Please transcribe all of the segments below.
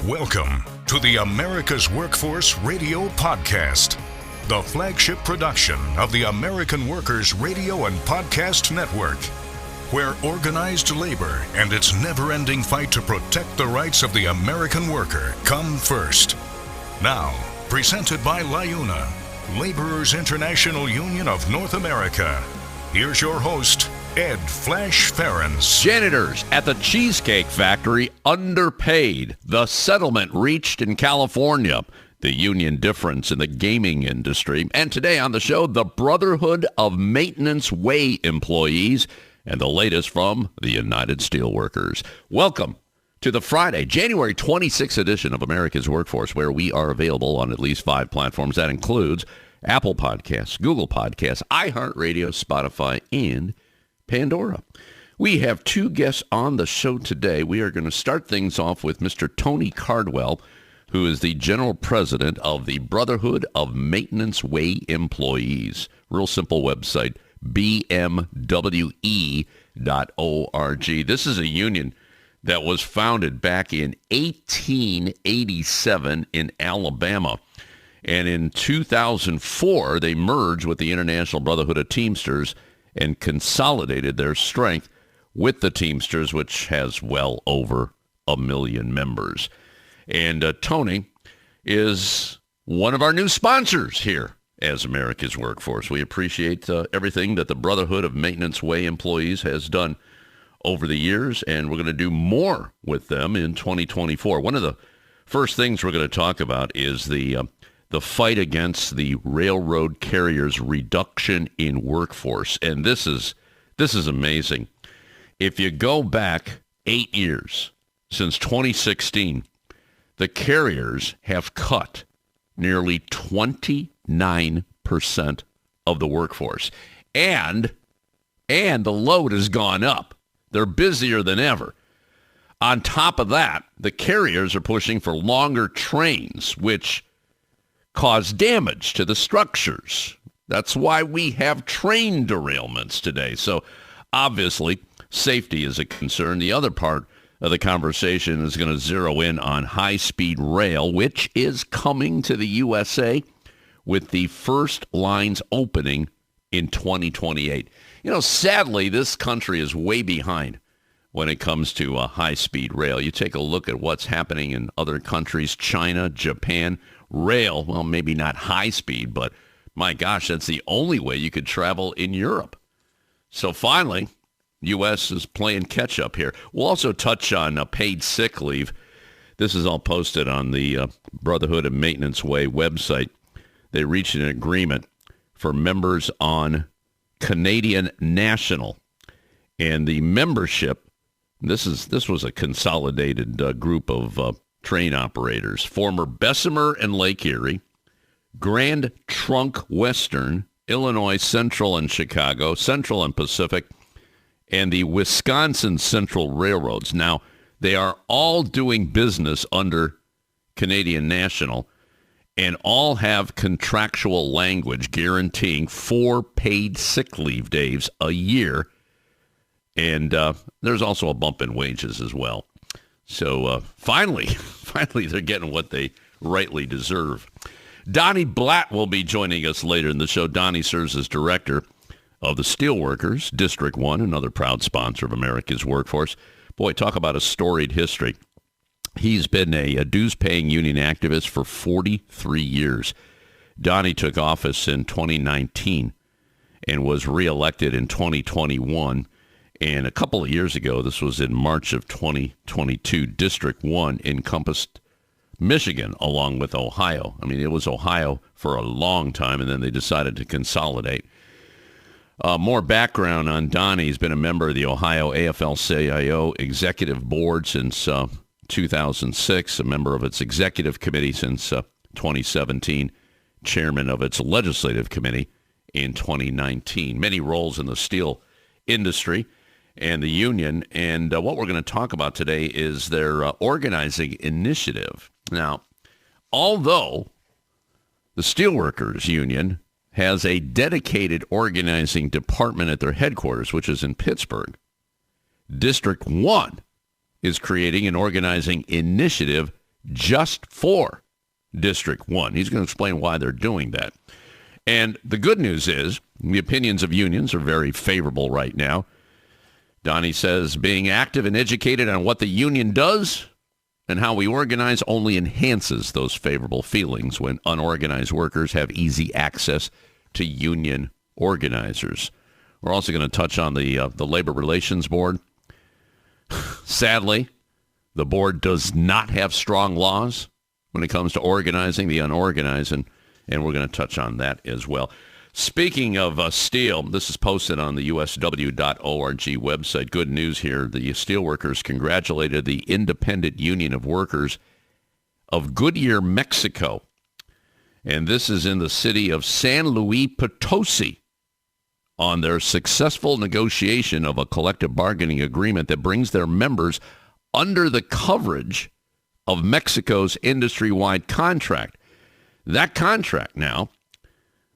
Welcome to the America's Workforce Radio Podcast, the flagship production of the American Workers Radio and Podcast Network, where organized labor and its never-ending fight to protect the rights of the American worker come first. Now, presented by LiUNA, Laborers International Union of North America. Here's your host, Ed Flash Ferenc. Janitors at the Cheesecake Factory underpaid. The settlement reached in California. The union difference in the gaming industry. And today on the show, the Brotherhood of Maintenance Way employees and the latest from the United Steelworkers. Welcome to the Friday, January 26th edition of America's Workforce, where we are available on at least 5 platforms. That includes Apple Podcasts, Google Podcasts, iHeartRadio, Spotify, and Pandora. We have 2 guests on the show today. We are going to start things off with Mr. Tony Cardwell, who is the general president of the Brotherhood of Maintenance Way employees. Real simple website, BMWE.org. This is a union that was founded back in 1887 in Alabama. And in 2004, they merged with the International Brotherhood of Teamsters and consolidated their strength with the Teamsters, which has well over 1 million members. And Tony is one of our new sponsors here as America's Workforce. We appreciate everything that the Brotherhood of Maintenance Way employees has done over the years, and we're going to do more with them in 2024. One of the first things we're going to talk about is the fight against the railroad carriers' reduction in workforce. And this is amazing. If you go back 8 years, since 2016, the carriers have cut nearly 29% of the workforce. And the load has gone up. They're busier than ever. On top of that, the carriers are pushing for longer trains, which cause damage to the structures. That's why we have train derailments today. So obviously, safety is a concern. The other part of the conversation is going to zero in on high-speed rail, which is coming to the USA with the first lines opening in 2028. You know, sadly, this country is way behind when it comes to high-speed rail. You take a look at what's happening in other countries, China, Japan. Rail, well, maybe not high speed, but my gosh, that's the only way you could travel in Europe. So finally, U.S. is playing catch up here. We'll also touch on paid sick leave. This is all posted on the Brotherhood of Maintenance Way website. They reached an agreement for members on Canadian National. And the membership, this was a consolidated group of train operators, former Bessemer and Lake Erie, Grand Trunk Western, Illinois Central and Chicago, Central and Pacific, and the Wisconsin Central Railroads. Now, they are all doing business under Canadian National and all have contractual language guaranteeing 4 paid sick leave days a year. And there's also a bump in wages as well. So finally, they're getting what they rightly deserve. Donnie Blatt will be joining us later in the show. Donnie serves as director of the Steelworkers, District 1, another proud sponsor of America's Workforce. Boy, talk about a storied history. He's been a dues-paying union activist for 43 years. Donnie took office in 2019 and was reelected in 2021. And a couple of years ago, this was in March of 2022, District 1 encompassed Michigan along with Ohio. I mean, it was Ohio for a long time, and then they decided to consolidate. More background on Donnie. He's been a member of the Ohio AFL-CIO Executive Board since 2006, a member of its Executive Committee since 2017, chairman of its Legislative Committee in 2019. Many roles in the steel industry and the union. And what we're going to talk about today is their organizing initiative. Now, although the Steelworkers Union has a dedicated organizing department at their headquarters, which is in Pittsburgh, District 1 is creating an organizing initiative just for District 1. He's going to explain why they're doing that. And the good news is the opinions of unions are very favorable right now. Donnie says being active and educated on what the union does and how we organize only enhances those favorable feelings when unorganized workers have easy access to union organizers. We're also going to touch on the Labor Relations Board. Sadly, the board does not have strong laws when it comes to organizing the unorganized, and we're going to touch on that as well. Speaking of steel, this is posted on the USW.org website. Good news here. The steelworkers congratulated the Independent Union of Workers of Goodyear, Mexico. And this is in the city of San Luis Potosi on their successful negotiation of a collective bargaining agreement that brings their members under the coverage of Mexico's industry-wide contract. That contract now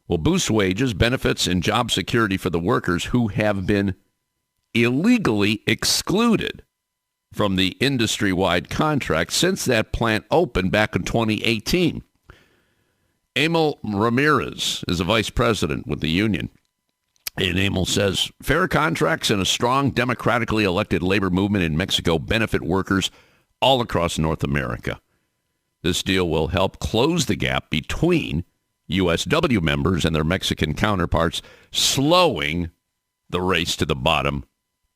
will boost wages, benefits, and job security for the workers who have been illegally excluded from the industry-wide contract since that plant opened back in 2018. Emil Ramirez is a vice president with the union. And Emil says, fair contracts and a strong democratically elected labor movement in Mexico benefit workers all across North America. This deal will help close the gap between USW members and their Mexican counterparts, slowing the race to the bottom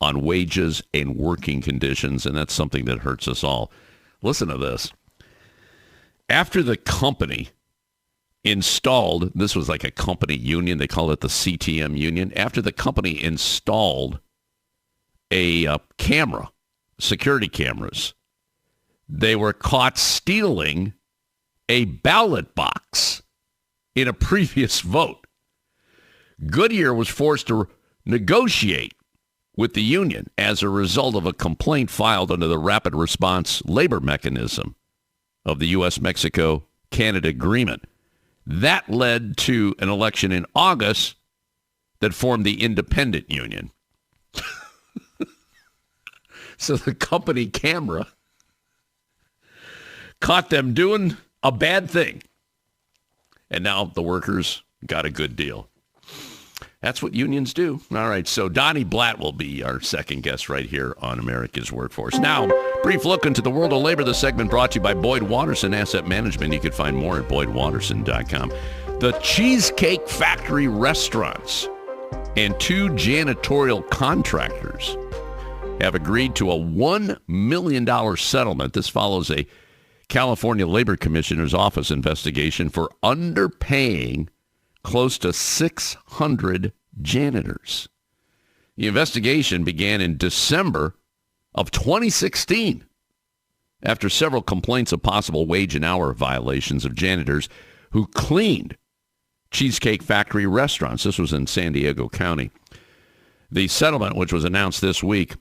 on wages and working conditions, and that's something that hurts us all. Listen to this. After the company installed, this was like a company union, they call it the CTM union. After the company installed a camera, security cameras, they were caught stealing a ballot box in a previous vote. Goodyear was forced to negotiate with the union as a result of a complaint filed under the rapid response labor mechanism of the U.S.-Mexico-Canada agreement. That led to an election in August that formed the Independent Union. So the company camera caught them doing a bad thing. And now the workers got a good deal. That's what unions do. All right, so Donnie Blatt will be our second guest right here on America's Workforce. Now, brief look into the world of labor. The segment brought to you by Boyd Watterson Asset Management. You can find more at boydwatterson.com. The Cheesecake Factory restaurants and 2 janitorial contractors have agreed to a $1 million settlement. This follows a California Labor Commissioner's Office investigation for underpaying close to 600 janitors. The investigation began in December of 2016 after several complaints of possible wage and hour violations of janitors who cleaned Cheesecake Factory restaurants. This was in San Diego County. The settlement, which was announced this week,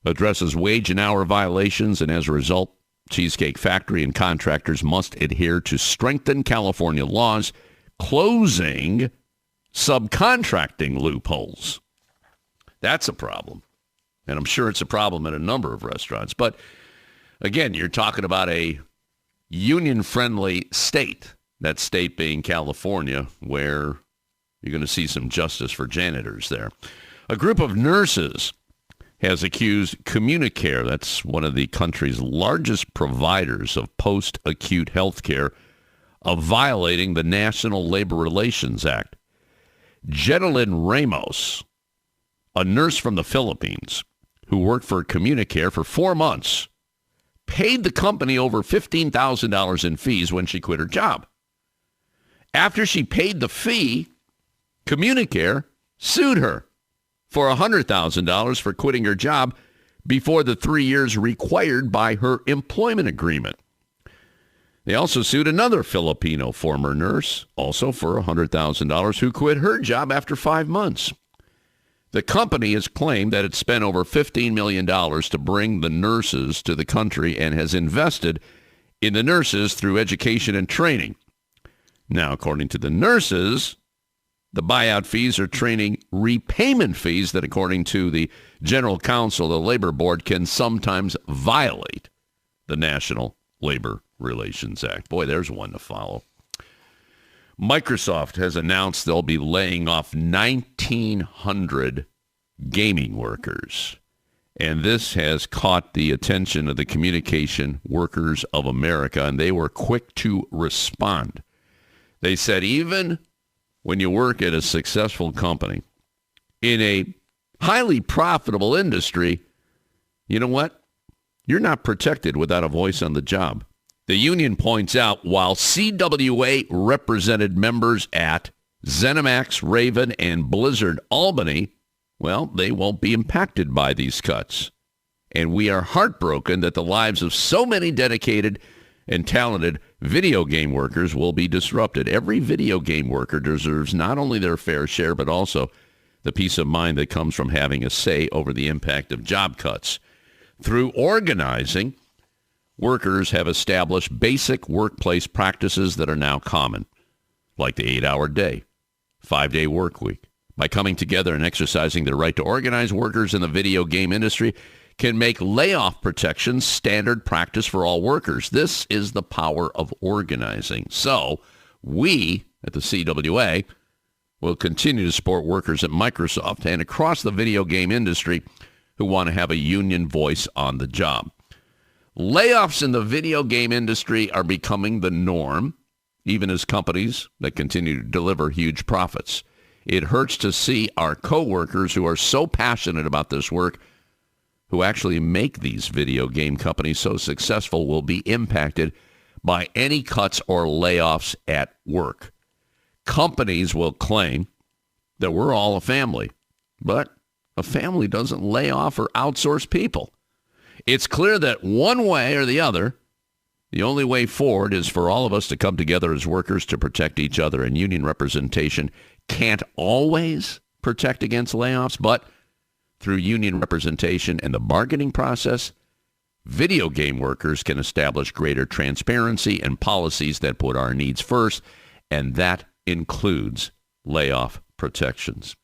addresses wage and hour violations, and as a result, Cheesecake Factory and contractors must adhere to strengthened California laws, closing subcontracting loopholes. That's a problem. And I'm sure it's a problem at a number of restaurants. But again, you're talking about a union-friendly state, that state being California, where you're going to see some justice for janitors there. A group of nurses has accused Communicare, that's one of the country's largest providers of post-acute health care, of violating the National Labor Relations Act. Jetalyn Ramos, a nurse from the Philippines who worked for Communicare for 4 months, paid the company over $15,000 in fees when she quit her job. After she paid the fee, Communicare sued her for $100,000 for quitting her job before the 3 years required by her employment agreement. They also sued another Filipino former nurse, also for $100,000, who quit her job after 5 months. The company has claimed that it spent over $15 million to bring the nurses to the country and has invested in the nurses through education and training. Now, according to the nurses, the buyout fees are training repayment fees that, according to the General Counsel of the Labor Board, can sometimes violate the National Labor Relations Act. Boy, there's one to follow. Microsoft has announced they'll be laying off 1,900 gaming workers. And this has caught the attention of the Communication Workers of America, and they were quick to respond. They said even when you work at a successful company in a highly profitable industry, you know what? You're not protected without a voice on the job. The union points out while CWA represented members at ZeniMax, Raven, and Blizzard Albany, well, they won't be impacted by these cuts. And we are heartbroken that the lives of so many dedicated and talented video game workers will be disrupted. Every video game worker deserves not only their fair share, but also the peace of mind that comes from having a say over the impact of job cuts. Through organizing, workers have established basic workplace practices that are now common, like the 8-hour day, 5-day work week. By coming together and exercising their right to organize, workers in the video game industry can make layoff protections standard practice for all workers. This is the power of organizing. So we at the CWA will continue to support workers at Microsoft and across the video game industry who want to have a union voice on the job. Layoffs in the video game industry are becoming the norm, even as companies that continue to deliver huge profits. It hurts to see our coworkers who are so passionate about this work, who actually make these video game companies so successful, will be impacted by any cuts or layoffs at work. Companies will claim that we're all a family, but a family doesn't lay off or outsource people. It's clear that one way or the other, the only way forward is for all of us to come together as workers to protect each other, and union representation can't always protect against layoffs, but through union representation and the bargaining process, video game workers can establish greater transparency and policies that put our needs first, and that includes layoff protections.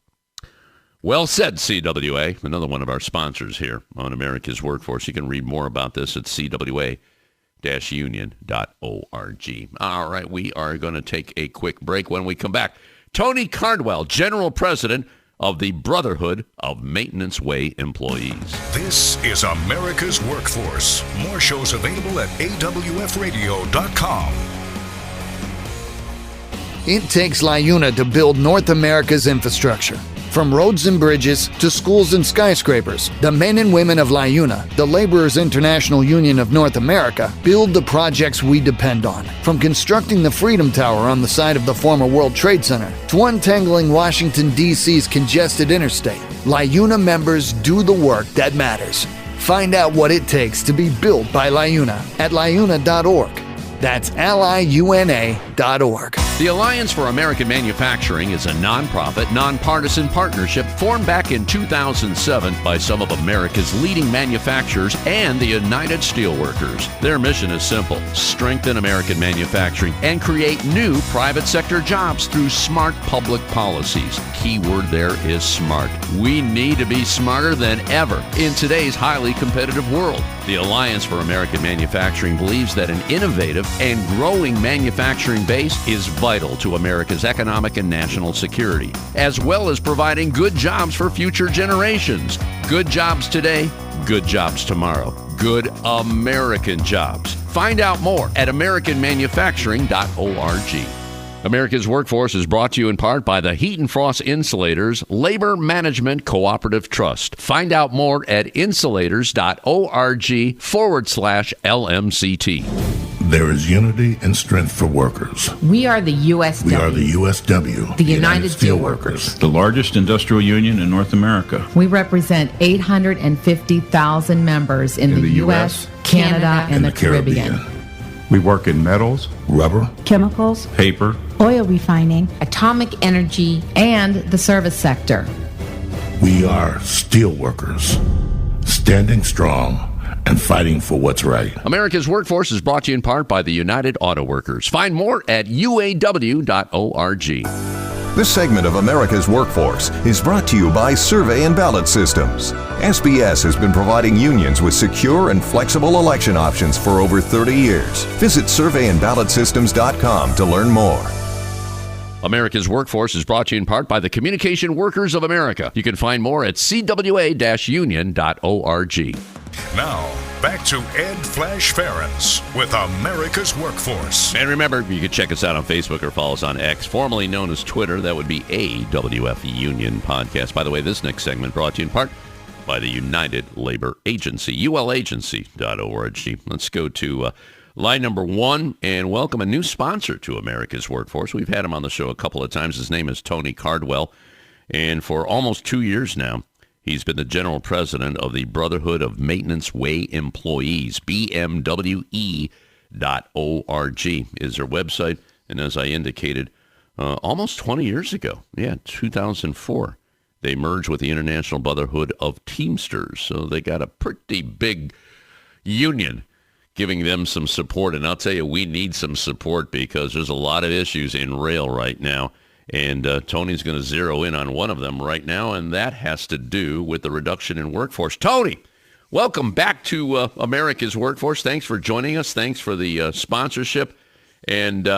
Well said, CWA, another one of our sponsors here on America's Workforce. You can read more about this at cwa-union.org. All right, we are going to take a quick break. When we come back, Tony Cardwell, General President of the Brotherhood of Maintenance Way Employees. This is America's Workforce. More shows available at awfradio.com. It takes LiUNA to build North America's infrastructure. From roads and bridges to schools and skyscrapers, the men and women of LiUNA, the Laborers International Union of North America, build the projects we depend on. From constructing the Freedom Tower on the site of the former World Trade Center to untangling Washington, D.C.'s congested interstate, LiUNA members do the work that matters. Find out what it takes to be built by LiUNA at LiUNA.org. That's LiUNA.org. The Alliance for American Manufacturing is a nonprofit, nonpartisan partnership formed back in 2007 by some of America's leading manufacturers and the United Steelworkers. Their mission is simple: strengthen American manufacturing and create new private sector jobs through smart public policies. Key word there is smart. We need to be smarter than ever in today's highly competitive world. The Alliance for American Manufacturing believes that an innovative and growing manufacturing base is vital to America's economic and national security, as well as providing good jobs for future generations. Good jobs today, good jobs tomorrow. Good American jobs. Find out more at americanmanufacturing.org. America's Workforce is brought to you in part by the Heat and Frost Insulators Labor Management Cooperative Trust. Find out more at insulators.org/LMCT. There is unity and strength for workers. We are the USW. We are the USW. The United Steelworkers. The largest industrial union in North America. We represent 850,000 members in the U.S., Canada, and the Caribbean. We work in metals, rubber, chemicals, paper, oil refining, atomic energy, and the service sector. We are steelworkers, standing strong and fighting for what's right. America's Workforce is brought to you in part by the United Auto Workers. Find more at uaw.org. This segment of America's Workforce is brought to you by Survey and Ballot Systems. SBS has been providing unions with secure and flexible election options for over 30 years. Visit surveyandballotsystems.com to learn more. America's Workforce is brought to you in part by the Communication Workers of America. You can find more at cwa-union.org. Now, back to Ed Flash Ferenc with America's Workforce. And remember, you can check us out on Facebook or follow us on X, formerly known as Twitter. That would be AWF Union Podcast. By the way, this next segment brought to you in part by the United Labor Agency, ulagency.org. Let's go to line number one and welcome a new sponsor to America's Workforce. We've had him on the show a couple of times. His name is Tony Cardwell. And for almost 2 years now, he's been the general president of the Brotherhood of Maintenance Way Employees, BMWE.org is their website. And as I indicated, almost 20 years ago, 2004, they merged with the International Brotherhood of Teamsters. So they got a pretty big union giving them some support. And I'll tell you, we need some support because there's a lot of issues in rail right now. And Tony's going to zero in on one of them right now, and that has to do with the reduction in workforce. Tony, welcome back to America's Workforce. Thanks for joining us. Thanks for the sponsorship. And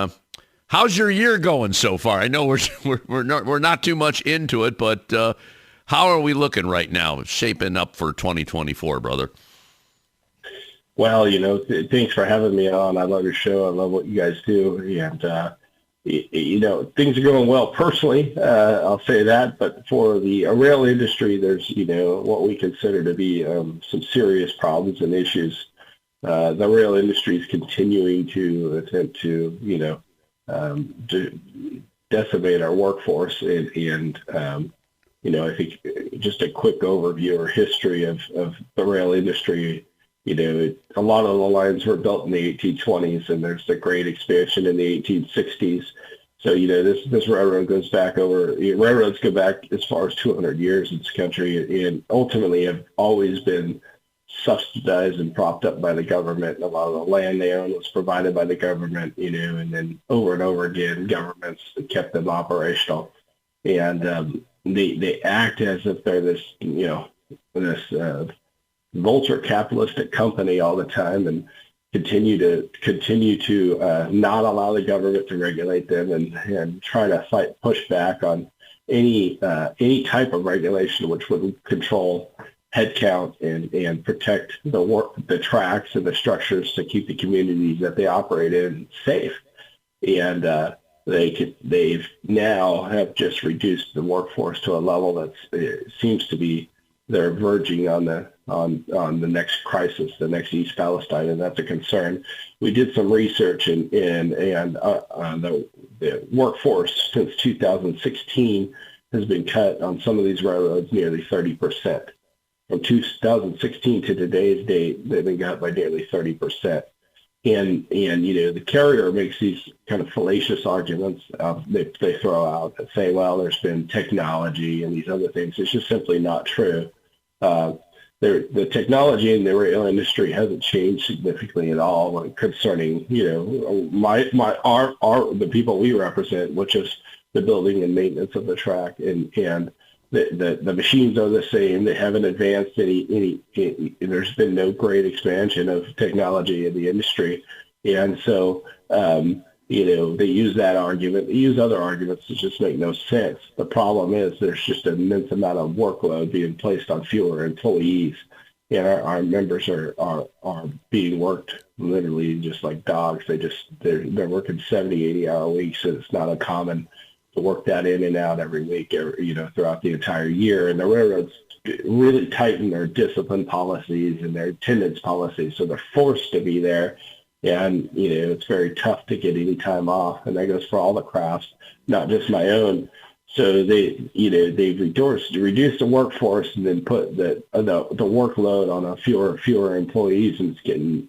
how's your year going so far? I know we're not too much into it, but how are we looking right now, shaping up for 2024, brother? Well, thanks for having me on. I love your show. I love what you guys do. And, things are going well personally, I'll say that. But for the rail industry, there's, what we consider to be some serious problems and issues. The rail industry is continuing to attempt to, decimate our workforce. And I think just a quick overview or history of the rail industry. A lot of the lines were built in the 1820s, and there's the great expansion in the 1860s. So, this railroad goes back railroads go back as far as 200 years in this country, and ultimately have always been subsidized and propped up by the government. And a lot of the land they own was provided by the government, and then over and over again, governments kept them operational. And they act as if they're this vulture capitalistic company all the time, and continue to not allow the government to regulate them, and try to push back on any type of regulation which would control headcount and protect the tracks and the structures to keep the communities that they operate in safe. And they've now have just reduced the workforce to a level that seems to be they're verging on the next crisis, the next East Palestine, and that's a concern. We did some research, and the workforce since 2016 has been cut on some of these railroads nearly 30%. From 2016 to today's date, they've been cut by nearly 30%. And the carrier makes these kind of fallacious arguments they throw out that say, well, there's been technology and these other things. It's just simply not true. The technology in the rail industry hasn't changed significantly at all concerning, the people we represent, which is the building and maintenance of the track, and the machines are the same. They haven't advanced any there's been no great expansion of technology in the industry. And so, they use that argument. They use other arguments that just make no sense. The problem is there's just an immense amount of workload being placed on fewer employees. And our members are being worked literally just like dogs. They're working 70, 80-hour weeks, and it's not uncommon to work that in and out every week, throughout the entire year. And the railroads really tighten their discipline policies and their attendance policies, so they're forced to be there. And, it's very tough to get any time off. And that goes for all the crafts, not just my own. So they've reduced the workforce and then put the workload on fewer employees. And it's getting,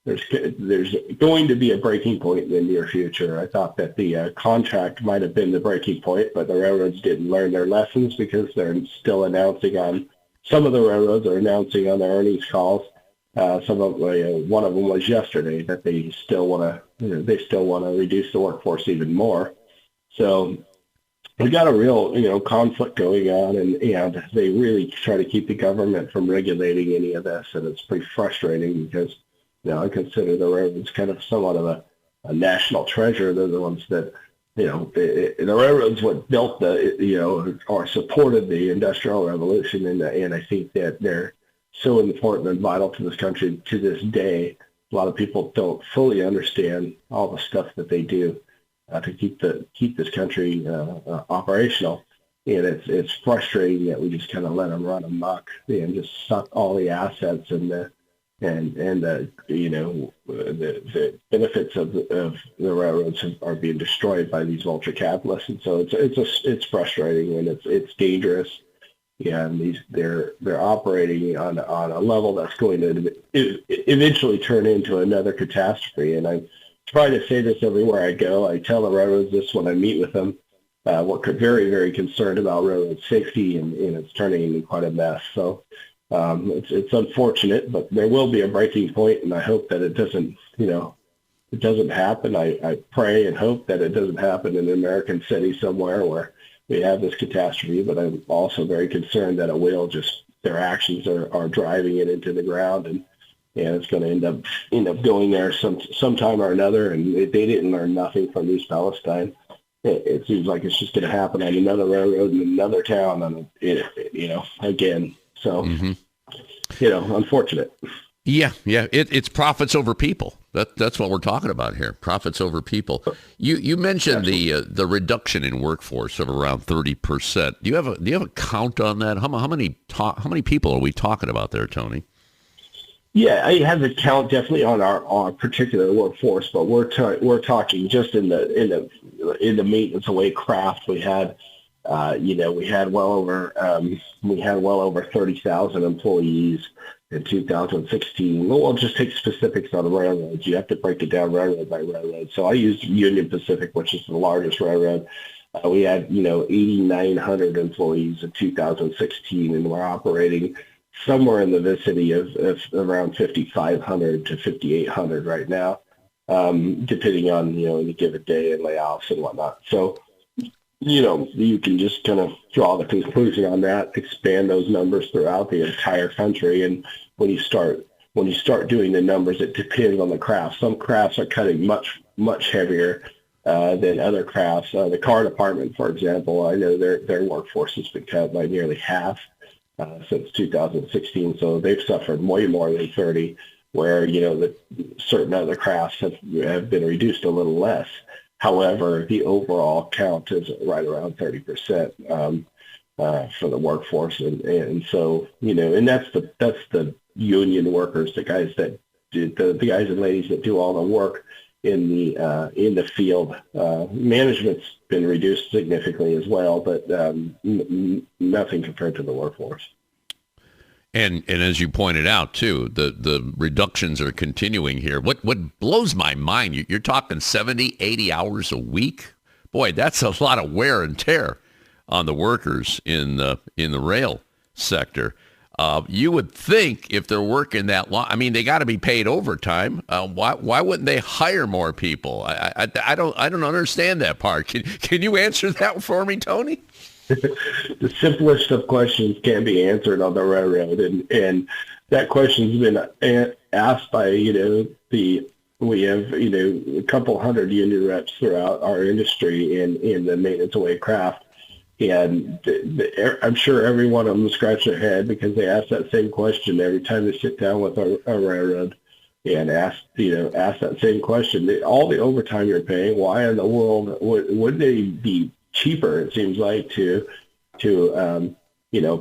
there's going to be a breaking point in the near future. I thought that the contract might have been the breaking point, but the railroads didn't learn their lessons because they're still some of the railroads are announcing on their earnings calls. One of them was yesterday that they still want to reduce the workforce even more. So we got a real, conflict going on, and they really try to keep the government from regulating any of this, and it's pretty frustrating because, I consider the railroads kind of somewhat of a national treasure. They're the ones that, the railroads what built or supported the Industrial Revolution, and I think that they're so important and vital to this country to this day. A lot of people don't fully understand all the stuff that they do to keep this country operational, and it's frustrating that we just kind of let them run amok and just suck all the assets and the benefits of the railroads are being destroyed by these ultra capitalists, and so it's frustrating, and it's dangerous. Yeah, and they're operating on a level that's going to eventually turn into another catastrophe. And I try to say this everywhere I go. I tell the railroads this when I meet with them. We're very, very concerned about railroad safety, and it's turning into quite a mess. So it's unfortunate, but there will be a breaking point, and I hope that it doesn't happen. I pray and hope that it doesn't happen in an American city somewhere where we have this catastrophe, but I'm also very concerned that it will. Just their actions are driving it into the ground, and it's going to end up going there sometime or another. And they didn't learn nothing from East Palestine. It seems like it's just going to happen on another railroad in another town, and again. So, unfortunate. Yeah. It's profits over people. That's what we're talking about here. Profits over people. You mentioned the reduction in workforce of around 30%. Do you have a count on that? How many people are we talking about there, Tony? Yeah, I have the count definitely on our particular workforce, but we're talking just in the maintenance away craft. We had well over 30,000 employees in 2016. We'll just take specifics on the railroads. You have to break it down railroad by railroad. So I used Union Pacific, which is the largest railroad. We had 8,900 employees in 2016, and we're operating somewhere in the vicinity of around 5,500 to 5,800 right now, depending on any given day and layoffs and whatnot. So you can just kind of draw the conclusion on that, expand those numbers throughout the entire country. And when you start doing the numbers, it depends on the craft. Some crafts are cutting much, much heavier than other crafts. The car department, for example, I know their workforce has been cut by nearly half since 2016. So they've suffered way more than 30, where, certain other crafts have been reduced a little less. However, the overall count is right around 30% for the workforce, and so and that's the union workers, the guys that the guys and ladies that do all the work in the field. Management's been reduced significantly as well, but nothing compared to the workforce. And as you pointed out, too, the reductions are continuing here. What blows my mind, you're talking 70, 80 hours a week? Boy, that's a lot of wear and tear on the workers in the rail sector. You would think if they're working that long, they got to be paid overtime. Why wouldn't they hire more people? I don't understand that part. Can you answer that for me, Tony? The simplest of questions can be answered on the railroad, and that question's been asked by we have a couple hundred union reps throughout our industry in the maintenance away craft, and I'm sure every one of them scratch their head because they ask that same question every time they sit down with a railroad and ask that same question. All the overtime you're paying, why in the world wouldn't they be cheaper? It seems like to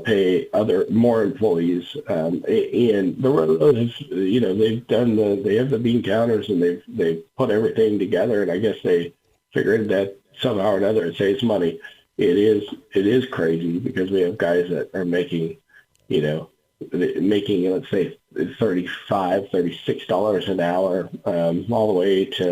pay more employees, and the railroad has they have the bean counters, and they've put everything together, and I guess they figured that somehow or another it saves money. It is crazy because we have guys that are making let's say $35-$36 an hour, all the way to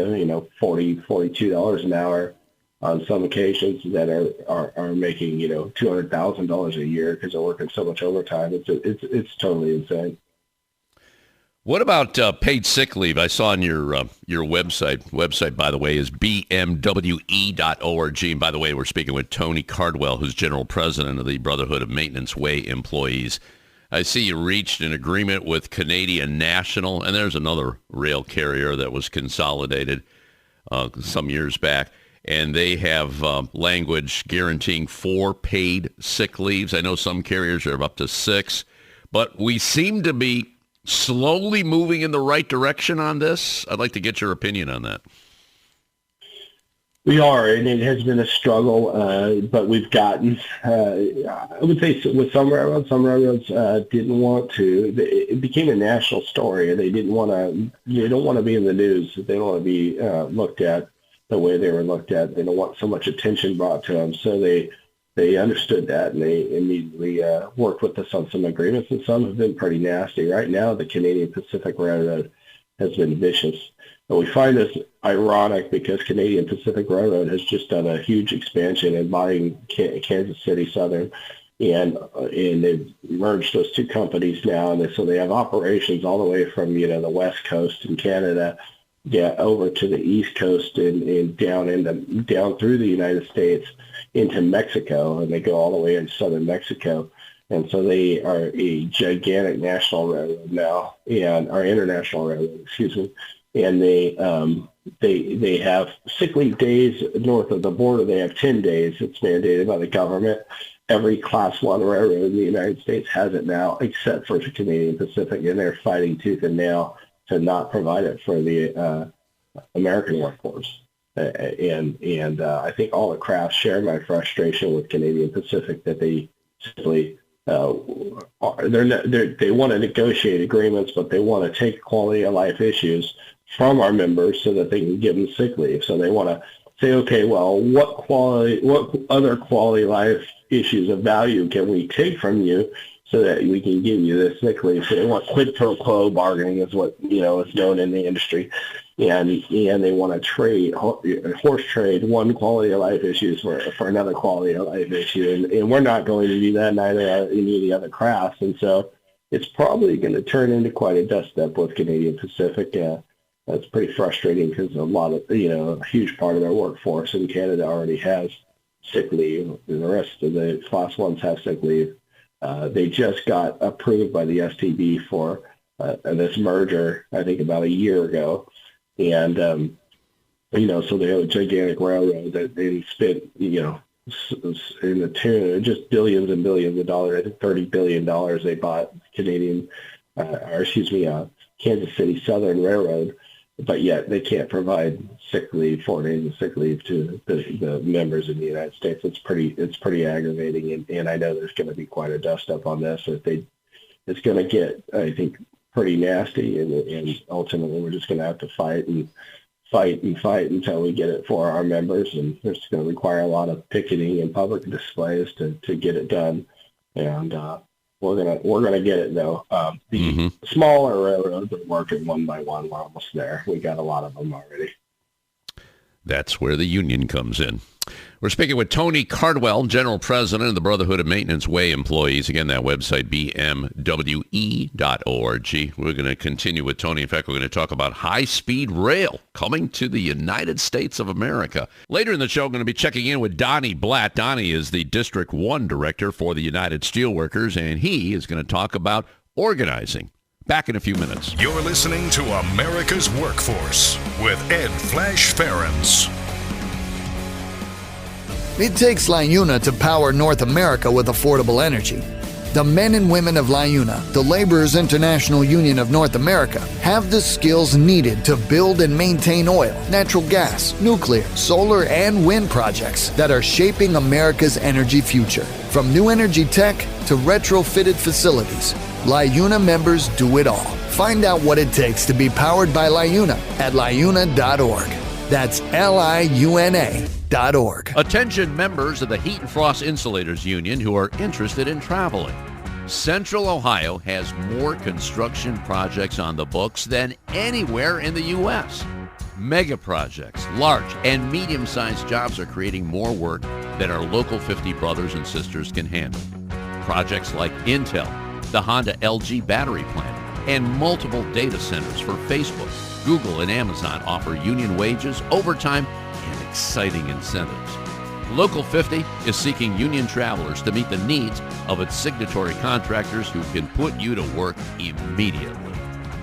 $40-$42 an hour on some occasions, that are making $200,000 a year because they're working so much overtime. It's totally insane. What about paid sick leave? I saw on your website. Website, by the way, is BMWE.org. And by the way, we're speaking with Tony Cardwell, who's general president of the Brotherhood of Maintenance Way Employees. I see you reached an agreement with Canadian National, and there's another rail carrier that was consolidated some years back, and they have language guaranteeing 4 paid sick leaves. I know some carriers are up to 6, but we seem to be slowly moving in the right direction on this. I'd like to get your opinion on that. We are, and it has been a struggle, but we've gotten, I would say with some railroads didn't want to. It became a national story. They don't want to be in the news. They don't want to be looked at the way they were looked at. They don't want so much attention brought to them. So they understood that, and they immediately worked with us on some agreements, and some have been pretty nasty. Right now, the Canadian Pacific Railroad has been vicious. And we find this ironic because Canadian Pacific Railroad has just done a huge expansion in buying Kansas City Southern, and they've merged those two companies now, and so they have operations all the way from the West Coast in Canada, over to the East Coast and down through the United States into Mexico, and they go all the way into southern Mexico. And so they are a gigantic national railroad now, and our international railroad, excuse me. And they have sick leave days north of the border. They have 10 days. It's mandated by the government. Every Class 1 railroad in the United States has it now, except for the Canadian Pacific, and they're fighting tooth and nail to not provide it for the American workforce. And I think all the crafts share my frustration with Canadian Pacific that they simply they want to negotiate agreements, but they want to take quality of life issues from our members so that they can give them sick leave. So they want to say, okay, well, what other quality life issues of value can we take from you so that we can give you this sick leave? So they want quid pro quo bargaining is what is known in the industry, and they want to trade horse trade one quality of life issues for another quality of life issue, and we're not going to do that, neither are any of the other crafts, and so it's probably going to turn into quite a dust up with Canadian Pacific. That's pretty frustrating because a lot of a huge part of their workforce in Canada already has sick leave, and the rest of the Class 1s have sick leave. They just got approved by the STB for this merger, I think about a year ago. And, so they have a gigantic railroad that they spent, in the tune of just billions and billions of dollars. I think $30 billion they bought Kansas City Southern Railroad, but yet they can't provide sick leave, 4 days of sick leave to the members in the United States. It's pretty aggravating, and I know there's going to be quite a dust up on this. It's going to get, I think, pretty nasty, and ultimately we're just going to have to fight until we get it for our members, and it's going to require a lot of picketing and public displays to get it done, and we're gonna get it though. The smaller railroads are working one by one. We're almost there. We got a lot of them already. That's where the union comes in. We're speaking with Tony Cardwell, General President of the Brotherhood of Maintenance Way Employees. Again, that website, BMWE.org. We're going to continue with Tony. In fact, we're going to talk about high-speed rail coming to the United States of America. Later in the show, we're going to be checking in with Donnie Blatt. Donnie is the District 1 Director for the United Steelworkers, and he is going to talk about organizing. Back in a few minutes. You're listening to America's Workforce with Ed Flash Ferenc. It takes LiUNA to power North America with affordable energy. The men and women of LiUNA, the Laborers International Union of North America, have the skills needed to build and maintain oil, natural gas, nuclear, solar, and wind projects that are shaping America's energy future. From new energy tech to retrofitted facilities, LiUNA members do it all. Find out what it takes to be powered by LiUNA at LiUNA.org. That's LiUNA.org. Attention members of the Heat and Frost Insulators Union who are interested in traveling. Central Ohio has more construction projects on the books than anywhere in the U.S. Mega projects, large and medium-sized jobs are creating more work than our local 50 brothers and sisters can handle. Projects like Intel, the Honda LG battery plant, and multiple data centers for Facebook. Google and Amazon offer union wages, overtime, and exciting incentives. Local 50 is seeking union travelers to meet the needs of its signatory contractors who can put you to work immediately.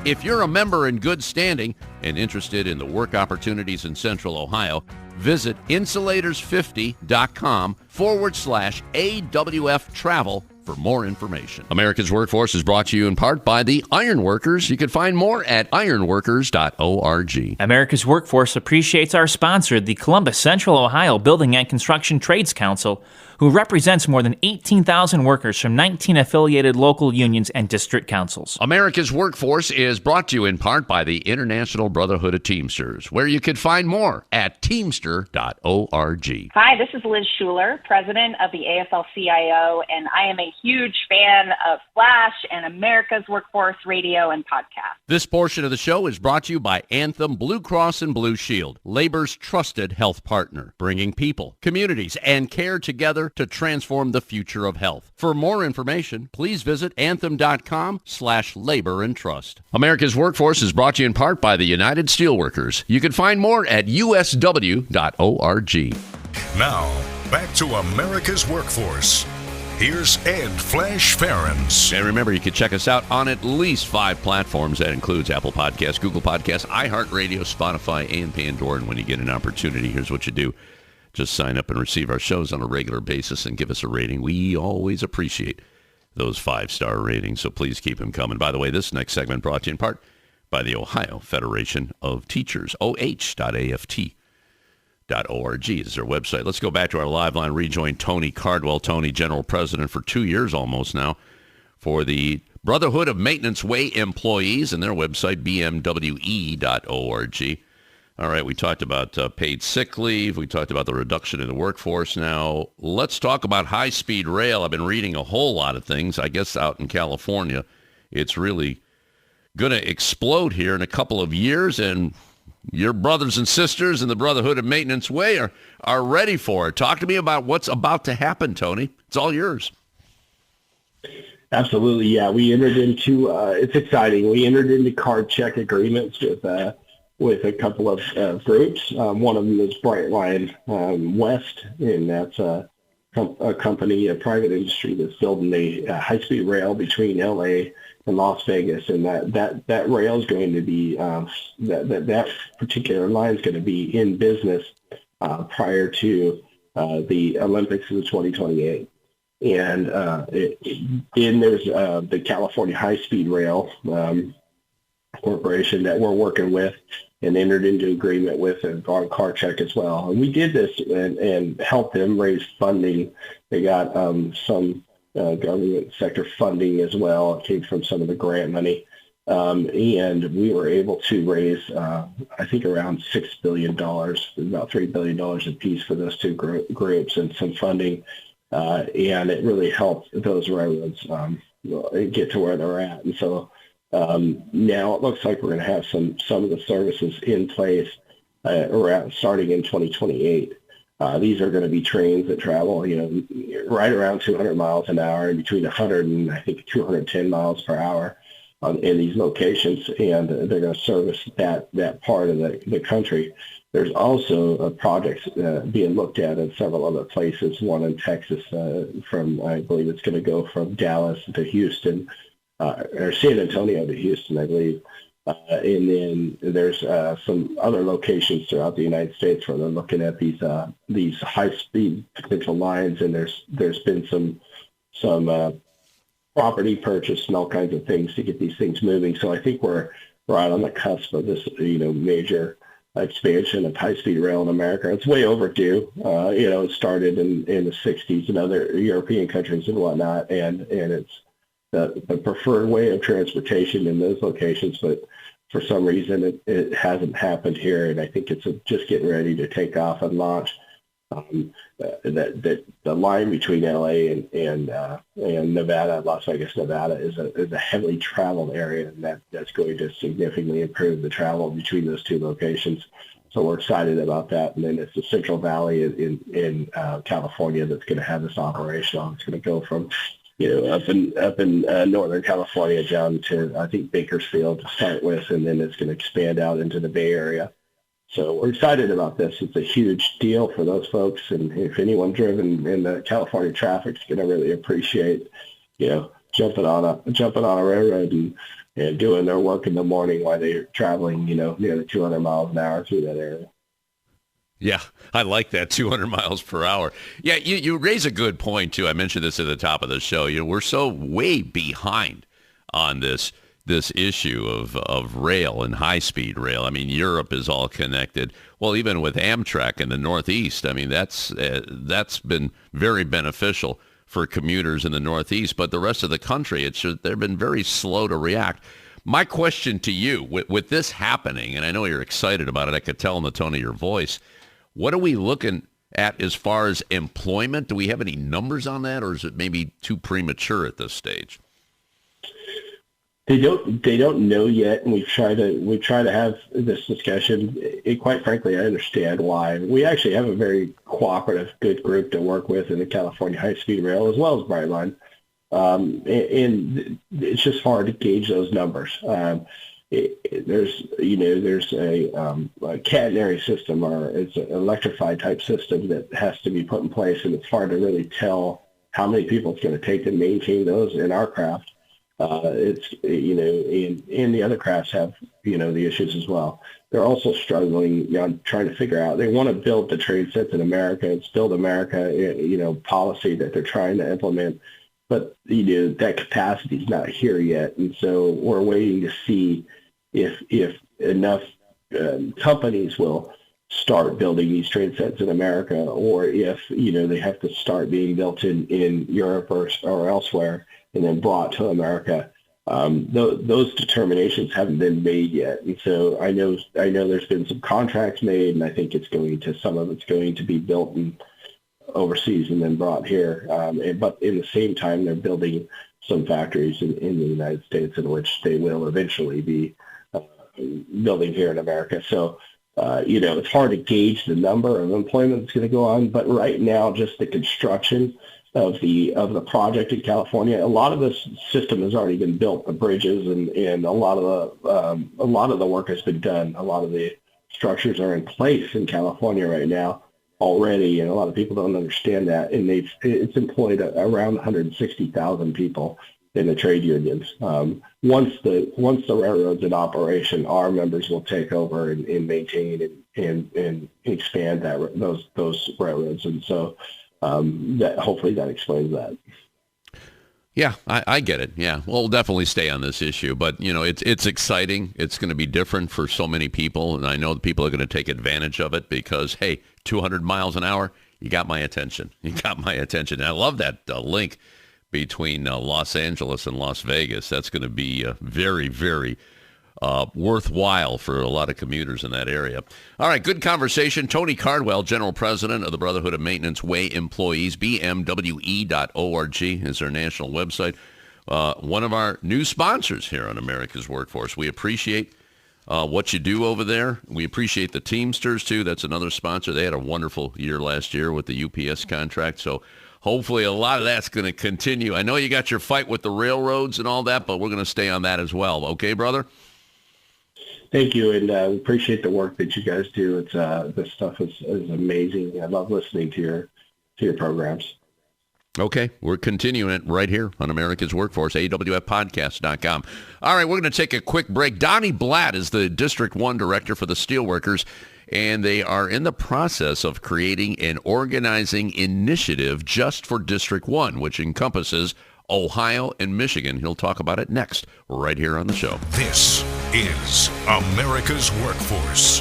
If you're a member in good standing and interested in the work opportunities in Central Ohio, visit insulators50.com/AWF travel for more information. America's Workforce is brought to you in part by the Ironworkers. You can find more at ironworkers.org. America's Workforce appreciates our sponsor, the Columbus Central Ohio Building and Construction Trades Council, who represents more than 18,000 workers from 19 affiliated local unions and district councils. America's Workforce is brought to you in part by the International Brotherhood of Teamsters, where you can find more at teamster.org. Hi, this is Liz Schuler, president of the AFL-CIO, and I am a huge fan of Flash and America's Workforce radio and podcast. This portion of the show is brought to you by Anthem Blue Cross and Blue Shield, Labor's trusted health partner, bringing people, communities, and care together to transform the future of health. For more information, please visit anthem.com/labor and trust. America's Workforce is brought to you in part by the United Steelworkers. You can find more at usw.org. Now, back to America's Workforce. Here's Ed Flash Ferenc. And remember, you can check us out on at least 5 platforms. That includes Apple Podcasts, Google Podcasts, iHeartRadio, Spotify, and Pandora. And when you get an opportunity, here's what you do. Just sign up and receive our shows on a regular basis and give us a rating. We always appreciate those 5-star ratings, so please keep them coming. By the way, this next segment brought to you in part by the Ohio Federation of Teachers, oh.aft.org is their website. Let's go back to our live line, rejoin Tony Cardwell. Tony, General President for 2 years almost now for the Brotherhood of Maintenance Way Employees and their website, BMWE.org. All right, we talked about paid sick leave. We talked about the reduction in the workforce. Now, let's talk about high-speed rail. I've been reading a whole lot of things. I guess out in California, it's really going to explode here in a couple of years, and your brothers and sisters in the Brotherhood of Maintenance Way are ready for it. Talk to me about what's about to happen, Tony. It's all yours. Absolutely, yeah. We entered into, it's exciting, we entered into card check agreements with a couple of groups. One of them is Brightline West, and that's a company, a private industry that's building a high-speed rail between L.A. and Las Vegas, and that rail is going to be, that particular line is going to be in business prior to the Olympics in 2028. And there's the California High-Speed Rail Corporation that we're working with and entered into agreement with and on car check as well. And we did this and helped them raise funding. They got some government sector funding as well. It came from some of the grant money. And we were able to raise, I think, around $6 billion, about $3 billion a piece for those two groups and some funding. And it really helped those railroads get to where they're at. And so now it looks like we're going to have some of the services in place starting in 2028. These are going to be trains that travel, right around 200 miles an hour and between 100 and I think 210 miles per hour in these locations, and they're going to service that part of the country. There's also projects being looked at in several other places, one in Texas I believe it's going to go from Dallas to Houston, or San Antonio to Houston, I believe. And then there's some other locations throughout the United States where they're looking at these high-speed potential lines, and there's been some property purchase and all kinds of things to get these things moving. So I think we're right on the cusp of this, major expansion of high-speed rail in America. It's way overdue. It started in the 60s in other European countries and whatnot, and it's the preferred way of transportation in those locations, but for some reason it hasn't happened here, and I think it's just getting ready to take off and launch. The line between LA and Nevada, Las Vegas, Nevada, is a heavily traveled area, and that's going to significantly improve the travel between those two locations. So we're excited about that. And then it's the Central Valley in California that's going to have this operational. It's going to go from up in Northern California down to, I think, Bakersfield to start with, and then it's going to expand out into the Bay Area. So we're excited about this. It's a huge deal for those folks, and if anyone driven in the California traffic is going to really appreciate, jumping on a railroad and doing their work in the morning while they're traveling, nearly 200 miles an hour through that area. Yeah, I like that, 200 miles per hour. Yeah, you raise a good point, too. I mentioned this at the top of the show. We're so way behind on this issue of rail and high-speed rail. I mean, Europe is all connected. Well, even with Amtrak in the Northeast, I mean, that's been very beneficial for commuters in the Northeast. But the rest of the country, they've been very slow to react. My question to you, with this happening, and I know you're excited about it, I could tell in the tone of your voice, what are we looking at as far as employment? Do we have any numbers on that, or is it maybe too premature at this stage? They don't know yet, and we try to have this discussion. Quite frankly, I understand why. We actually have a very cooperative, good group to work with in the California High-Speed Rail as well as Brightline, and it's just hard to gauge those numbers. There's a catenary system, or it's an electrified type system that has to be put in place, and it's hard to really tell how many people it's going to take to maintain those in our craft. And the other crafts have, the issues as well. They're also struggling on trying to figure out, they want to build the train sets in America. It's Build America, policy that they're trying to implement. But, that capacity is not here yet. And so we're waiting to see if enough companies will start building these train sets in America, or if, they have to start being built in Europe or elsewhere and then brought to America. Those determinations haven't been made yet. And so I know there's been some contracts made, and I think some of it's going to be built overseas and then brought here. But in the same time, they're building some factories in the United States in which they will eventually be building here in America. So, it's hard to gauge the number of employment that's going to go on. But right now, just the construction of the project in California, a lot of this system has already been built, the bridges, and a lot of the work has been done. A lot of the structures are in place in California right now already, and a lot of people don't understand that. And it's employed around 160,000 people in the trade unions. Once the railroad's in operation, our members will take over and maintain and expand those railroads. And so hopefully that explains that. Yeah, I get it. Yeah, we'll definitely stay on this issue, but it's exciting. It's going to be different for so many people, and I know the people are going to take advantage of it because, hey, 200 miles an hour, you got my attention. And I love that link between Los Angeles and Las Vegas. That's going to be very, very worthwhile for a lot of commuters in that area. All right, good conversation. Tony Cardwell, General President of the Brotherhood of Maintenance Way Employees, BMWE.org is their national website. One of our new sponsors here on America's Workforce. We appreciate what you do over there. We appreciate the Teamsters, too. That's another sponsor. They had a wonderful year last year with the UPS contract, so hopefully a lot of that's going to continue. I know you got your fight with the railroads and all that, but we're going to stay on that as well. Okay, brother? Thank you, and we appreciate the work that you guys do. It's this stuff is amazing. I love listening to your programs. Okay, we're continuing it right here on America's Workforce, awfpodcast.com. All right, we're going to take a quick break. Donnie Blatt is the District 1 Director for the Steelworkers, and they are in the process of creating an organizing initiative just for District 1, which encompasses Ohio and Michigan. He'll talk about it next, right here on the show. This is America's Workforce.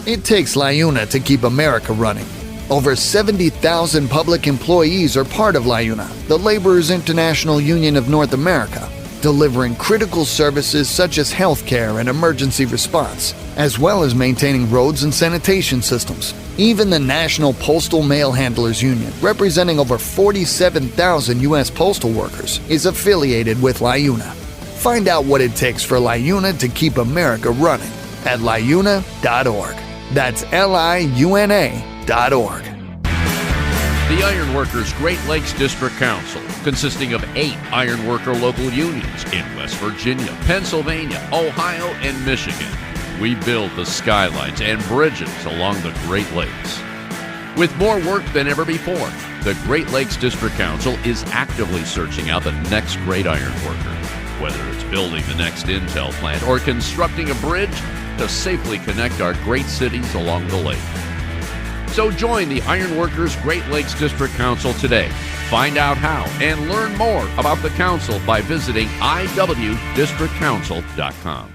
It takes LiUNA to keep America running. Over 70,000 public employees are part of LiUNA, the Laborers International Union of North America, delivering critical services such as healthcare and emergency response, as well as maintaining roads and sanitation systems. Even the National Postal Mail Handlers Union, representing over 47,000 U.S. postal workers, is affiliated with LiUNA. Find out what it takes for LiUNA to keep America running at LiUNA.org. That's LiUNA.org. The Ironworkers Great Lakes District Council, consisting of 8 ironworker local unions in West Virginia, Pennsylvania, Ohio, and Michigan. We build the skylines and bridges along the Great Lakes. With more work than ever before, the Great Lakes District Council is actively searching out the next great ironworker, whether it's building the next Intel plant or constructing a bridge to safely connect our great cities along the lake. So join the Ironworkers Great Lakes District Council today. Find out how and learn more about the council by visiting iwdistrictcouncil.com.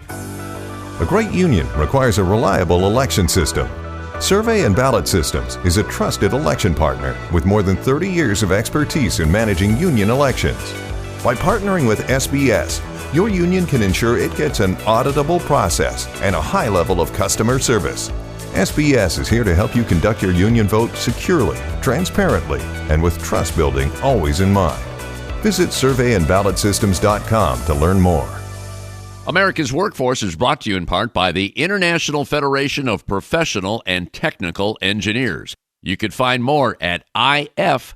A great union requires a reliable election system. Survey and Ballot Systems is a trusted election partner with more than 30 years of expertise in managing union elections. By partnering with SBS, your union can ensure it gets an auditable process and a high level of customer service. SBS is here to help you conduct your union vote securely, transparently, and with trust building always in mind. Visit surveyandballotsystems.com to learn more. America's Workforce is brought to you in part by the International Federation of Professional and Technical Engineers. You can find more at ifpte.org.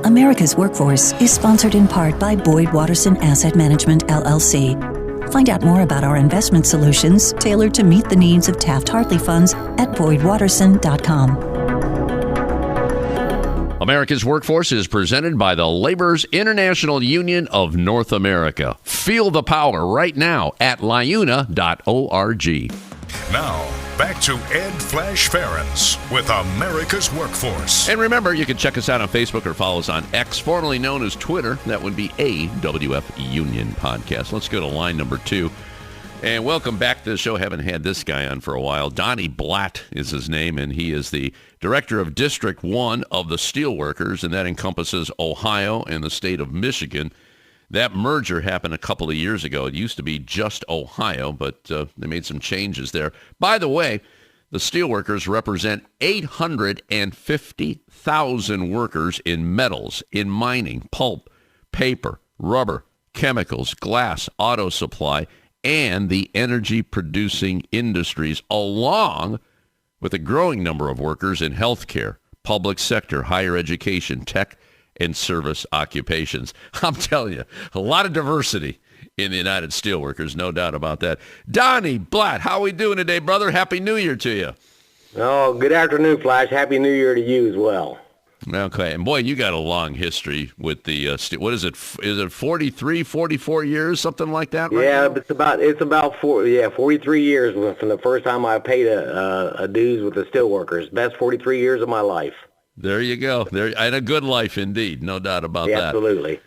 America's Workforce is sponsored in part by Boyd Watterson Asset Management, LLC. Find out more about our investment solutions tailored to meet the needs of Taft-Hartley funds at boydwatterson.com. America's Workforce is presented by the Laborers International Union of North America. Feel the power right now at LiUNA.org. Now, back to Ed Flash Ferenc with America's Workforce. And remember, you can check us out on Facebook or follow us on X, formerly known as Twitter. That would be AWF Union Podcast. Let's go to line number 2. And welcome back to the show. Haven't had this guy on for a while. Donnie Blatt is his name, and he is the director of District 1 of the Steelworkers, and that encompasses Ohio and the state of Michigan. That merger happened a couple of years ago. It used to be just Ohio, but they made some changes there. By the way, the Steelworkers represent 850,000 workers in metals, in mining, pulp, paper, rubber, chemicals, glass, auto supply, and the energy-producing industries, along with a growing number of workers in healthcare, public sector, higher education, tech, and service occupations. I'm telling you, a lot of diversity in the United Steelworkers, no doubt about that. Donnie Blatt, how are we doing today, brother? Happy New Year to you. Oh, good afternoon, Flash. Happy New Year to you as well. Okay, and boy, you got a long history with the what is it? Is it 43, 44 years, something like that? Right yeah, now? it's about 43 years from the first time I paid a dues with the Steelworkers. Best 43 years of my life. There you go. There, and a good life indeed, no doubt about that. Absolutely.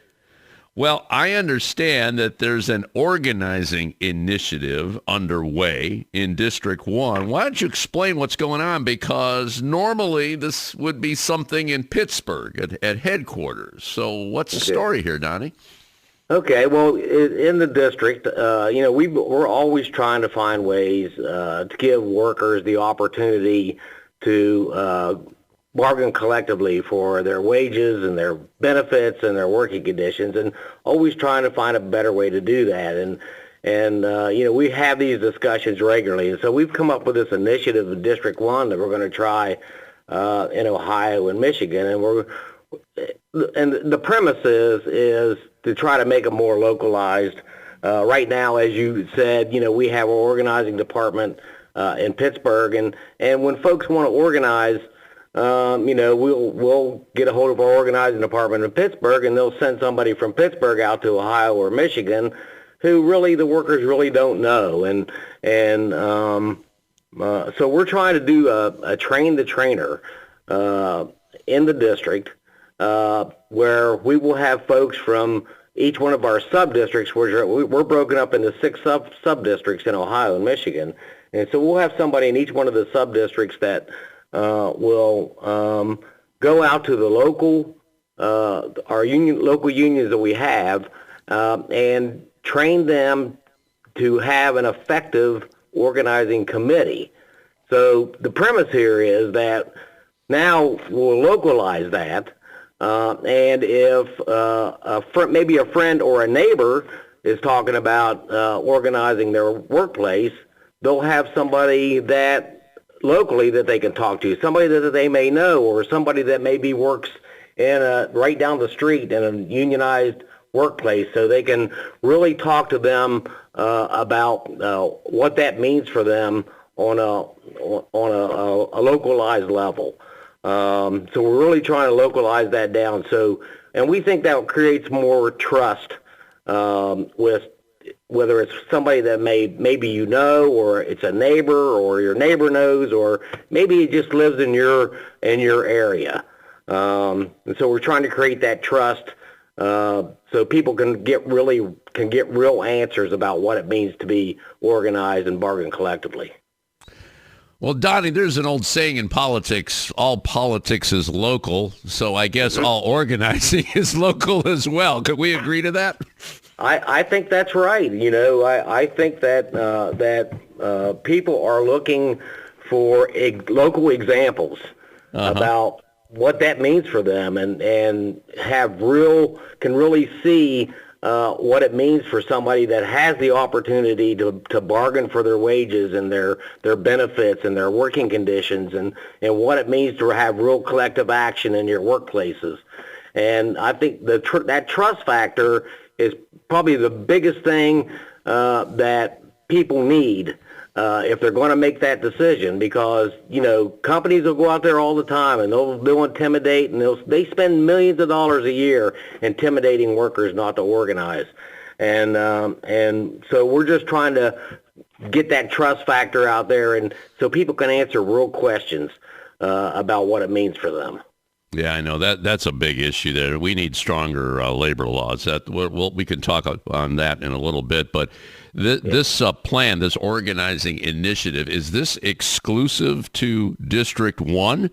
Well, I understand that there's an organizing initiative underway in District 1. Why don't you explain what's going on? Because normally this would be something in Pittsburgh at headquarters. So what's the story here, Donnie? Okay, well, in the district, we're always trying to find ways to give workers the opportunity to bargain collectively for their wages and their benefits and their working conditions, and always trying to find a better way to do that. And we have these discussions regularly. And so we've come up with this initiative in District 1 that we're going to try in Ohio and Michigan. And the premise is to try to make it more localized. Right now, as you said, we have an organizing department in Pittsburgh. And when folks want to organize, we'll get a hold of our organizing department in Pittsburgh, and they'll send somebody from Pittsburgh out to Ohio or Michigan, who really the workers really don't know. So we're trying to do a train the trainer in the district, where we will have folks from each one of our sub-districts. We're broken up into 6 sub-districts in Ohio and Michigan, and so we'll have somebody in each one of the sub-districts that will go out to the local unions that we have, and train them to have an effective organizing committee. So the premise here is that now we'll localize that, and if maybe a friend or a neighbor is talking about organizing their workplace, they'll have somebody that locally that they can talk to, somebody that they may know, or somebody that maybe works in right down the street in a unionized workplace, so they can really talk to them about what that means for them on a localized level. So we're really trying to localize that down. So, and we think that creates more trust with whether it's somebody that maybe you know, or it's a neighbor, or your neighbor knows, or maybe it just lives in your area. And so we're trying to create that trust so people can get real answers about what it means to be organized and bargain collectively. Well, Donnie, there's an old saying in politics, all politics is local, so I guess all organizing is local as well. Could we agree to that? I think that's right. You know, I think that people are looking for local examples about what that means for them, and can really see what it means for somebody that has the opportunity to bargain for their wages and their benefits and their working conditions, and what it means to have real collective action in your workplaces. And I think that trust factor is probably the biggest thing that people need if they're going to make that decision, because, you know, companies will go out there all the time and they'll intimidate, and they spend millions of dollars a year intimidating workers not to organize. And so we're just trying to get that trust factor out there, and so people can answer real questions about what it means for them. Yeah, I know that's a big issue there. We need stronger labor laws. We can talk on that in a little bit. But this plan, this organizing initiative, is this exclusive to District 1?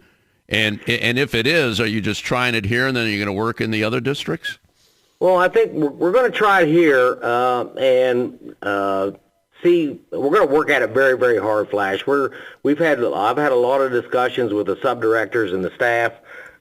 And if it is, are you just trying it here and then you're going to work in the other districts? Well, I think we're going to try it here and see. We're going to work at it very, very hard, Flash. I've had a lot of discussions with the subdirectors and the staff.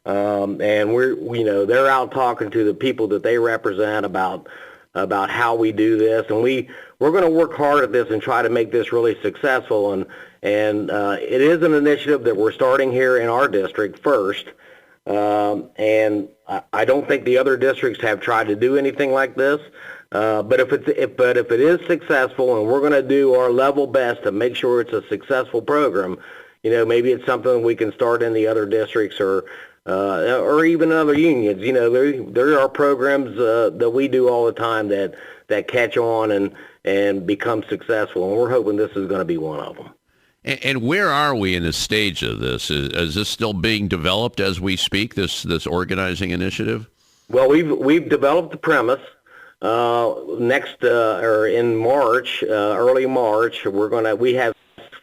And they're out talking to the people that they represent about how we do this, and we're going to work hard at this and try to make this really successful. And it is an initiative that we're starting here in our district first. And I don't think the other districts have tried to do anything like this. But if it is successful, and we're going to do our level best to make sure it's a successful program, you know, maybe it's something we can start in the other districts or even other unions. You know, there are programs that we do all the time that catch on and become successful, and we're hoping this is going to be one of them. And where are we in the stage of this? Is this still being developed as we speak, this organizing initiative? Well, we've developed the premise. In March, early March, we have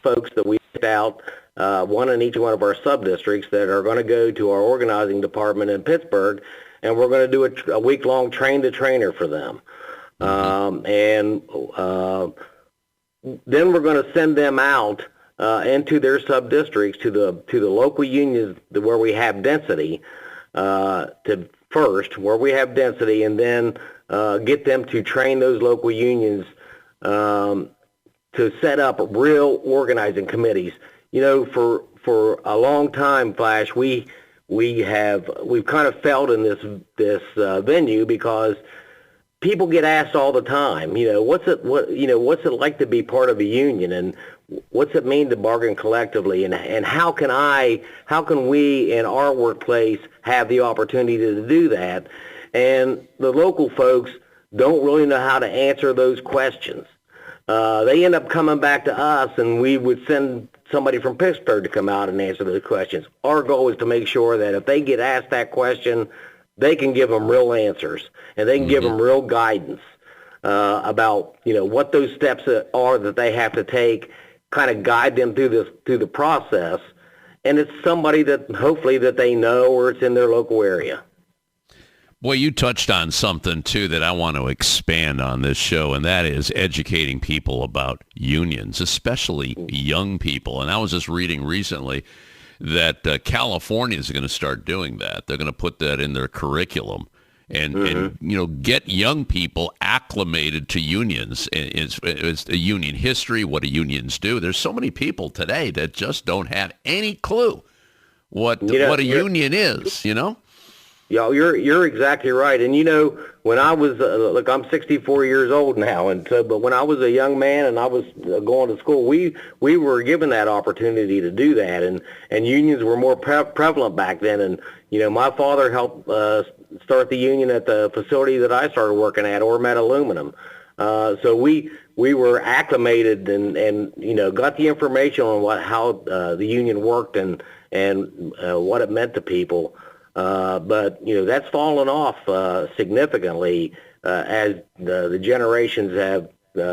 folks that we picked out, one in each one of our sub-districts, that are going to go to our organizing department in Pittsburgh, and we're going to do a week-long train-the-trainer for them. Then we're going to send them out into their sub-districts to the local unions where we have density, and then get them to train those local unions to set up real organizing committees. You know, for a long time, Flash, we've kind of felt in this venue because people get asked all the time, you know, what's it like to be part of a union, and what's it mean to bargain collectively, and how can we in our workplace have the opportunity to do that? And the local folks don't really know how to answer those questions. They end up coming back to us, and we would send somebody from Pittsburgh to come out and answer those questions. Our goal is to make sure that if they get asked that question, they can give them real answers, and they can give them real guidance about, you know, what those steps are that they have to take, kind of guide them through the process. And it's somebody that hopefully that they know, or it's in their local area. Boy, you touched on something, too, that I want to expand on this show, and that is educating people about unions, especially young people. And I was just reading recently that California is going to start doing that. They're going to put that in their curriculum. and get young people acclimated to unions. It's a union history, what do unions do. There's so many people today that just don't have any clue what a union is, Yeah, you're exactly right. And when I was look, I'm 64 years old now, and so but when I was a young man and I was going to school, we were given that opportunity to do that, and unions were more prevalent back then. And my father helped start the union at the facility that I started working at, Ormet Aluminum. So we were acclimated and got the information on how the union worked and what it meant to people. But that's fallen off significantly as the generations have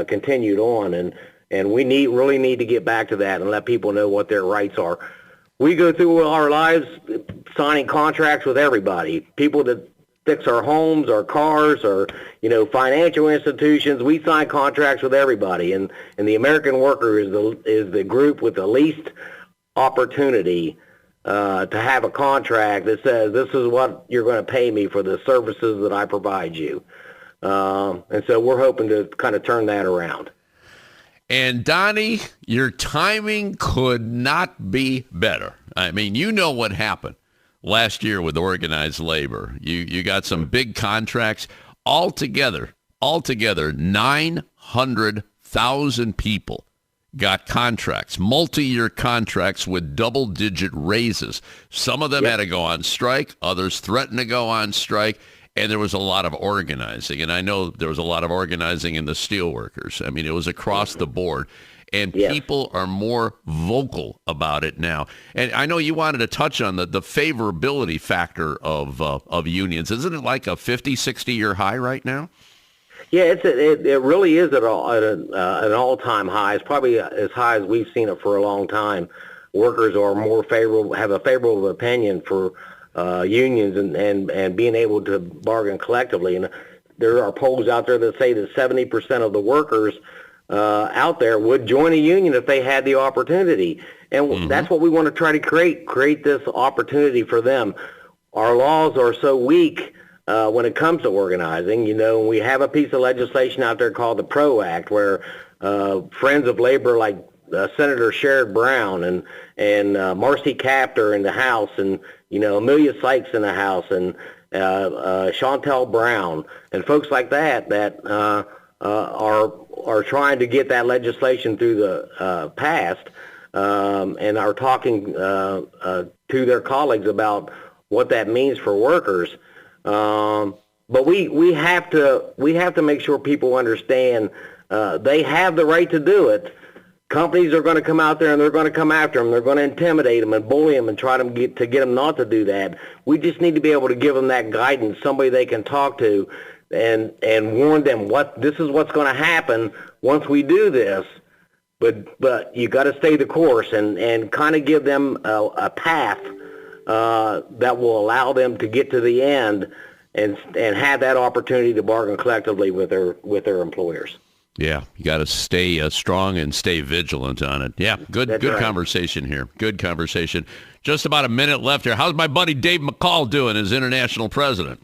continued on, and we really need to get back to that and let people know what their rights are. We go through our lives signing contracts with everybody, people that fix our homes, our cars, or financial institutions. We sign contracts with everybody, and the American worker is the group with the least opportunity to have a contract that says this is what you're going to pay me for the services that I provide you. And so we're hoping to kind of turn that around. And Donnie, your timing could not be better. I mean, what happened last year with organized labor. You got some big contracts. Altogether, 900,000 people got contracts, multi-year contracts with double-digit raises. Some of them had to go on strike. Others threatened to go on strike. And there was a lot of organizing. And I know there was a lot of organizing in the steelworkers. I mean, it was across the board. And people are more vocal about it now. And I know you wanted to touch on the favorability factor of unions. Isn't it like a 50, 60-year high right now? Yeah, it really is at an all-time high. It's probably as high as we've seen it for a long time. Workers are more favorable, have a favorable opinion for unions and being able to bargain collectively. And there are polls out there that say that 70% of the workers out there would join a union if they had the opportunity. And that's what we want to try to create this opportunity for them. Our laws are so weak when it comes to organizing. We have a piece of legislation out there called the PRO Act, where friends of labor like Senator Sherrod Brown and Marcy Kaptur in the House, and Amelia Sykes in the House, and Chantel Brown, and folks like that are trying to get that legislation through the passed, and are talking to their colleagues about what that means for workers. But we have to make sure people understand they have the right to do it. Companies are going to come out there and they're going to come after them. They're going to intimidate them and bully them and try to get them not to do that. We just need to be able to give them that guidance, somebody they can talk to, and warn them this is what's going to happen once we do this. But you got to stay the course and kind of give them a path that will allow them to get to the end and have that opportunity to bargain collectively with their employers. Yeah, you got to stay strong and stay vigilant on it. Yeah, good right. Conversation here. Good conversation. Just about a minute left here. How's my buddy Dave McCall doing as international president?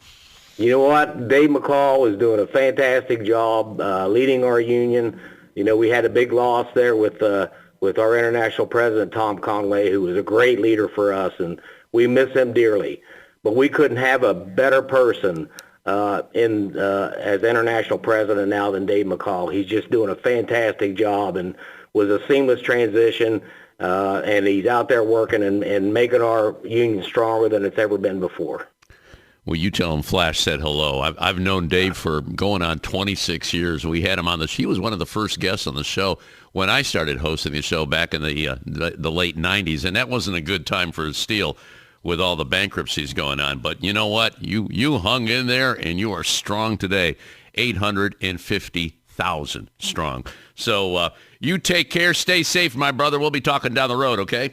You know what? Dave McCall is doing a fantastic job leading our union. We had a big loss there with our international president, Tom Conway, who was a great leader for us, and we miss him dearly. But we couldn't have a better person as international president now than Dave McCall. He's just doing a fantastic job and was a seamless transition, and he's out there working and making our union stronger than it's ever been before. Well, you tell him Flash said hello. I've known Dave for going on 26 years. We had him on he was one of the first guests on the show when I started hosting the show back in the late 90s, and that wasn't a good time for steel with all the bankruptcies going on. But you know what? You hung in there, and you are strong today, 850,000 strong. So you take care. Stay safe, my brother. We'll be talking down the road, okay?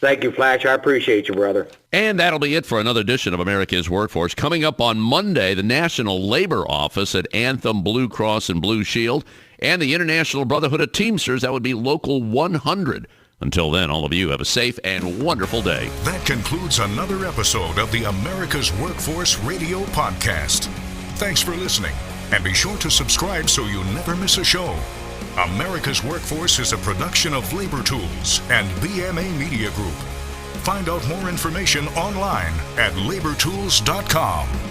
Thank you, Flash. I appreciate you, brother. And that'll be it for another edition of America's Workforce. Coming up on Monday, the National Labor Office at Anthem, Blue Cross and Blue Shield, and the International Brotherhood of Teamsters. That would be Local 100. Until then, all of you have a safe and wonderful day. That concludes another episode of the America's Workforce Radio Podcast. Thanks for listening, and be sure to subscribe so you never miss a show. America's Workforce is a production of Labor Tools and BMA Media Group. Find out more information online at labortools.com.